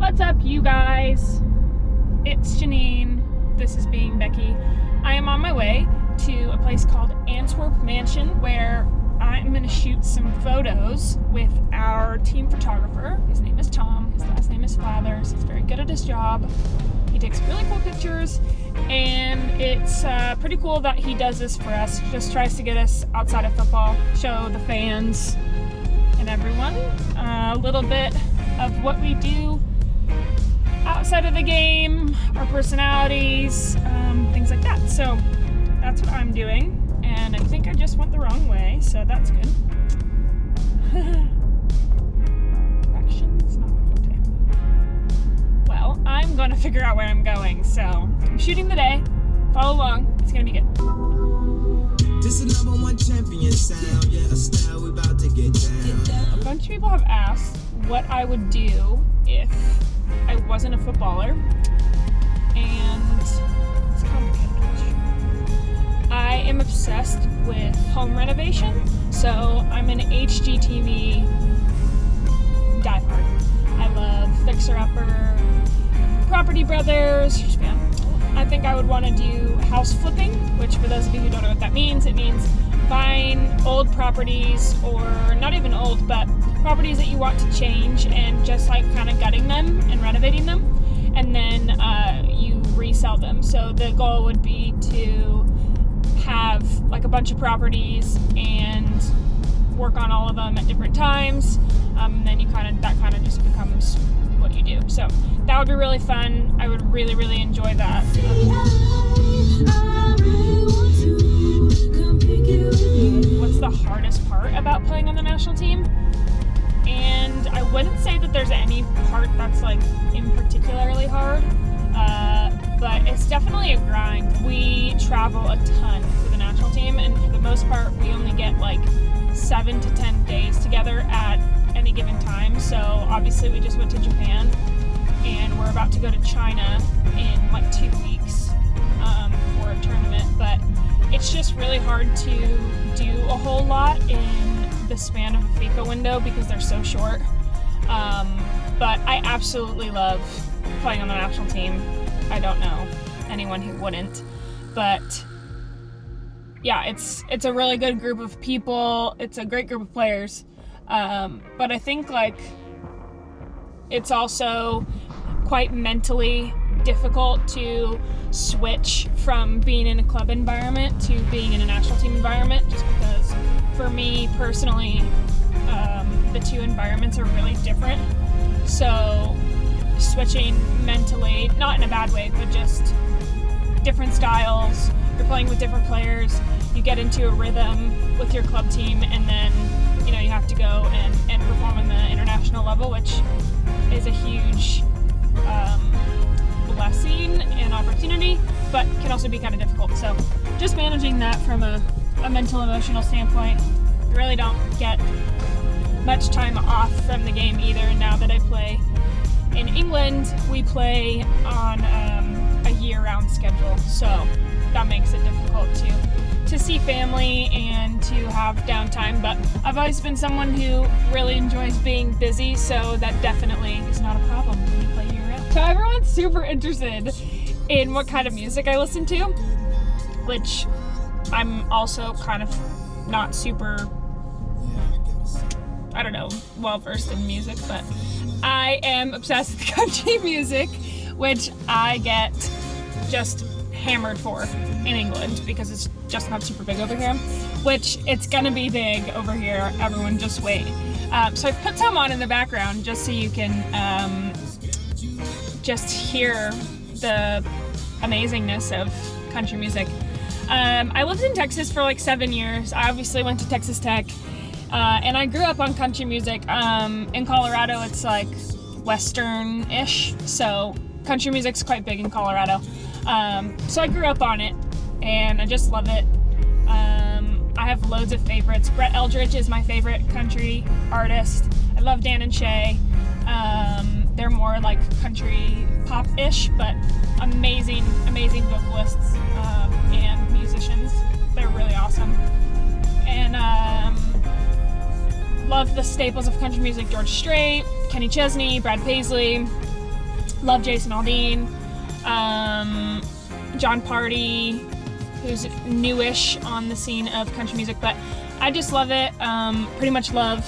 What's up, you guys? It's Janine. This is Being Becky. I am on my way to a place called Antwerp Mansion where I'm going to shoot some photos with our team photographer. His name is Tom. His last name is Flathers. He's very good at his job. He takes really cool pictures, and it's pretty cool that he does this for us. Just tries to get us outside of football, show the fans and everyone a little bit of what we do outside of the game, our personalities, things like that. So that's what I'm doing, and I think I just went the wrong way, so that's good. Directions, not my forte. Well, I'm going to figure out where I'm going, so I'm shooting the day. Follow along, it's going to be good. This is number one champion sound, yeah, a style we about to get down. A bunch of people have asked what I would do if I wasn't a footballer, and it's a complicated question. I am obsessed with home renovation, so I'm an HGTV diehard. I love Fixer Upper, Property Brothers, huge fan. I think I would want to do house flipping, which for those of you who don't know what that means, it means buying old properties, or not even old, but properties that you want to change and just like kind of gutting them and renovating them, and then you resell them. So the goal would be to have like a bunch of properties and work on all of them at different times, and then that kind of just becomes what you do. So that would be really fun. I would really enjoy that. What's the hardest part about playing on the national team? And I wouldn't say that there's any part that's like in particularly hard, but it's definitely a grind. We travel a ton for the national team, and for the most part we only get like 7 to 10 days together at any given time. So obviously we just went to Japan, and we're about to go to China in like 2 weeks for a tournament, but it's just really hard to do a whole lot in the span of a FIFA window because they're so short. But I absolutely love playing on the national team. I don't know anyone who wouldn't, but yeah, it's a really good group of people. It's a great group of players. But I think like it's also quite mentally difficult to switch from being in a club environment to being in a national team environment, just because for me personally, the two environments are really different. So switching mentally, not in a bad way, but just different styles. You're playing with different players. You get into a rhythm with your club team, and then you have to go and perform on the international level, which is a huge blessing and opportunity, but can also be kind of difficult. So just managing that from a mental, emotional standpoint. I really don't get much time off from the game either. And now that I play in England, we play on a year-round schedule, so that makes it difficult to see family and to have downtime. But I've always been someone who really enjoys being busy, so that definitely is not a problem when you play year-round. So everyone's super interested in what kind of music I listen to, which I'm also kind of not super, I don't know, well-versed in music, but I am obsessed with country music, which I get just hammered for in England because it's just not super big over here, which it's gonna be big over here. Everyone just wait. So I put some on in the background just so you can just hear the amazingness of country music. I lived in Texas for like 7 years. I obviously went to Texas Tech, and I grew up on country music. In Colorado, it's like Western-ish, so country music's quite big in Colorado. So I grew up on it, and I just love it. I have loads of favorites. Brett Eldridge is my favorite country artist. I love Dan and Shay. They're more like country pop-ish, but amazing vocalists and musicians. They're really awesome. And love the staples of country music: George Strait, Kenny Chesney, Brad Paisley. Love Jason Aldean, John Party, who's newish on the scene of country music, but I just love it. Pretty much love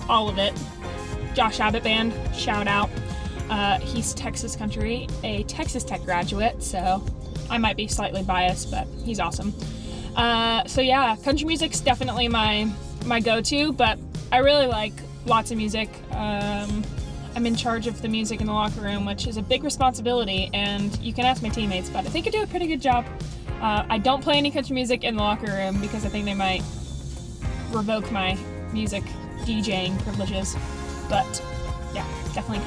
all of it. Josh Abbott Band, shout out. He's Texas country, a Texas Tech graduate, so I might be slightly biased, but he's awesome. So yeah, country music's definitely my go-to, but I really like lots of music. I'm in charge of the music in the locker room, which is a big responsibility, and you can ask my teammates, but I think I do a pretty good job. I don't play any country music in the locker room because I think they might revoke my music DJing privileges, but yeah, definitely.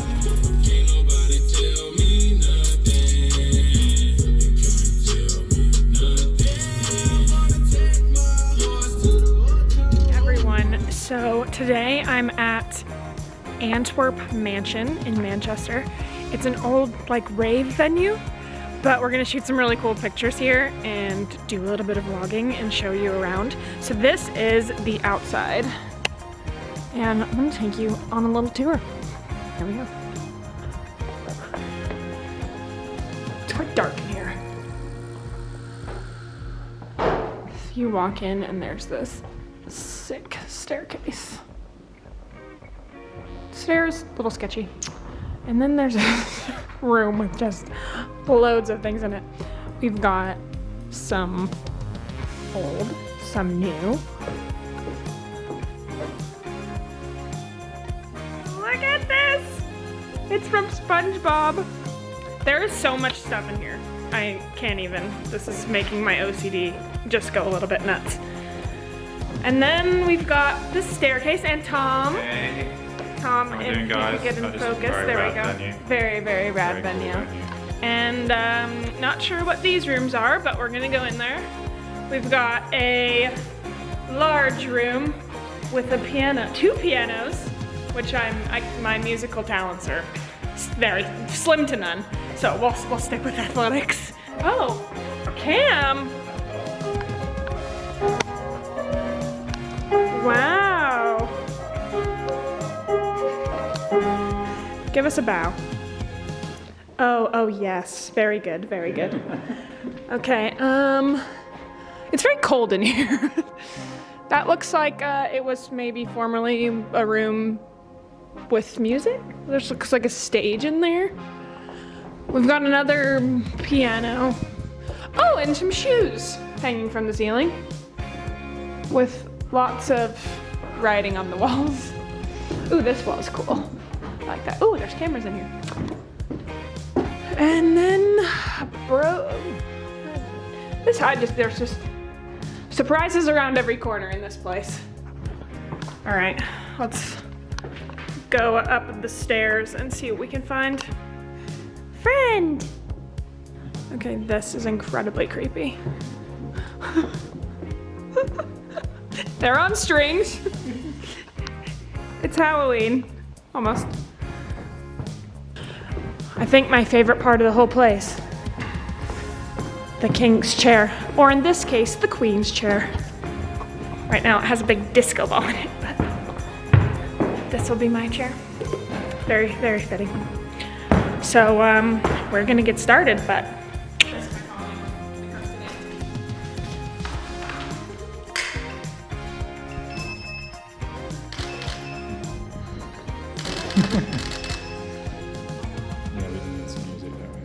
Can't nobody tell me nothing. Everyone, so today I'm at Antwerp Mansion in Manchester. It's an old rave venue, but we're gonna shoot some really cool pictures here and do a little bit of vlogging and show you around. So this is the outside, and I'm gonna take you on a little tour. Here we go. It's quite dark in here. So you walk in and there's this sick staircase. Stairs, a little sketchy. And then there's a room with just loads of things in it. We've got some old, some new. Look at this! It's from SpongeBob. There is so much stuff in here. I can't even. This is making my OCD just go a little bit nuts. And then we've got the staircase and Tom. Hey. Tom, How if doing, you guys? could get in That is a focus. very There we rad go. venue. Very, very rad Very venue. cool venue. And not sure what these rooms are, but we're gonna go in there. We've got a large room with a piano, 2 pianos, which my musical talents are very slim to none. So we'll stick with athletics. Oh, Cam. Wow. Give us a bow. Oh yes, very good, very good. Okay, it's very cold in here. That looks like it was maybe formerly a room with music. There looks like a stage in there. We've got another piano. Oh, and some shoes hanging from the ceiling with lots of writing on the walls. Ooh, this wall's cool. I like that. Ooh, there's cameras in here. And then, there's just surprises around every corner in this place. All right, let's go up the stairs and see what we can find. Friend! Okay, this is incredibly creepy. They're on strings. It's Halloween, almost. I think my favorite part of the whole place. The king's chair, or in this case, the queen's chair. Right now it has a big disco ball in it, but this will be my chair. Very, very fitting. So we're gonna get started, but Yeah, we need some music, don't we?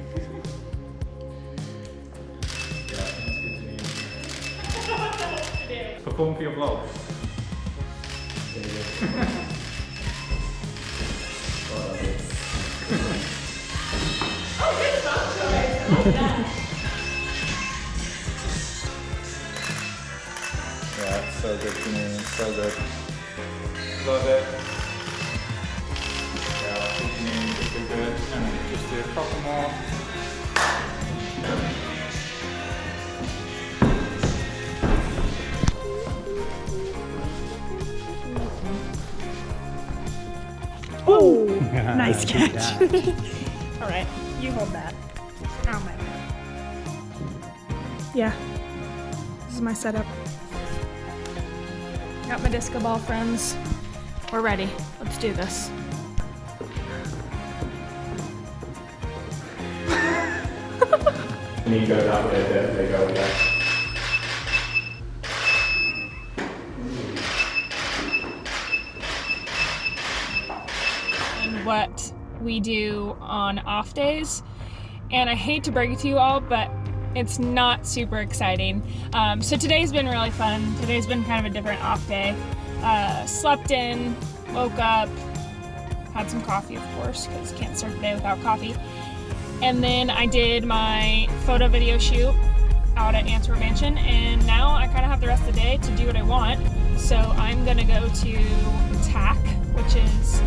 Yeah, perform for your vlog. There you go. oh, good song choice. I like that. Yeah, it's so good, Janine. So good. Love it. Yeah, I think Janine just do good. And then just do a couple more. Oh, nice catch. All right, you hold that. Oh my God. Yeah, this is my setup. Got my disco ball friends. We're ready. Let's do this. Nico that way, there they go, yeah. And what we do on off days. And I hate to break it to you all, but it's not super exciting. So today's been really fun. Today's been kind of a different off day. Slept in, woke up, had some coffee, of course, because can't start the day without coffee. And then I did my photo video shoot out at Antwerp Mansion, and now I kind of have the rest of the day to do what I want. So I'm gonna go to TAC, which is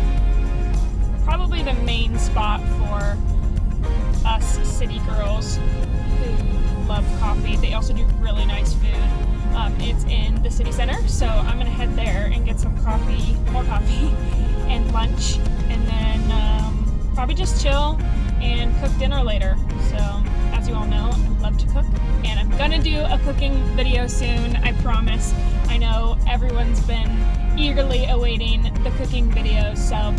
probably the main spot for us city girls who love coffee. They also do really nice food. It's in the city center, so I'm gonna head there and get some coffee, more coffee, and lunch, and then probably just chill and cook dinner later. So, as you all know, I love to cook, and I'm gonna do a cooking video soon, I promise. I know everyone's been eagerly awaiting the cooking videos, so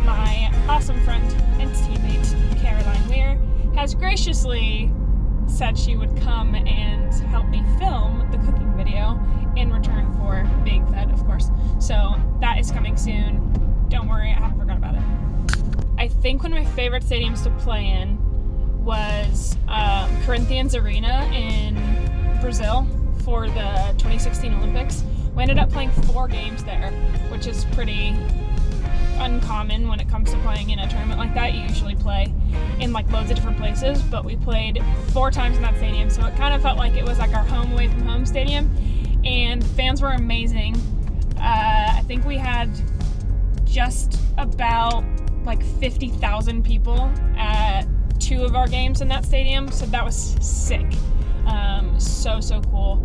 my awesome friend and teammate, Caroline Weir, has graciously said she would come and help me film the cooking video in return for being fed, of course. So that is coming soon. Don't worry, I haven't forgotten about it. I think one of my favorite stadiums to play in was Corinthians Arena in Brazil for the 2016 Olympics. We ended up playing 4 games there, which is pretty uncommon when it comes to playing in a tournament like that. You usually play in like loads of different places, but we played 4 times in that stadium, so it kind of felt like it was like our home away from home stadium, and the fans were amazing. I think we had just about like 50,000 people at 2 of our games in that stadium, so that was sick. So cool.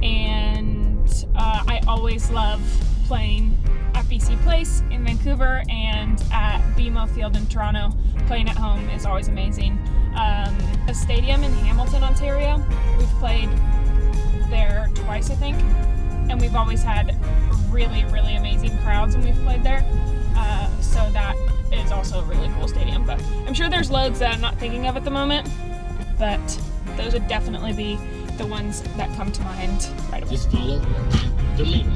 And I always love playing at BC Place in Vancouver and at BMO Field in Toronto. Playing at home is always amazing. A stadium in Hamilton, Ontario, we've played there twice, I think, and we've always had really amazing crowds when we've played there. So that is also a really cool stadium, but I'm sure there's loads that I'm not thinking of at the moment, but those would definitely be the ones that come to mind right away. Just follow the lead.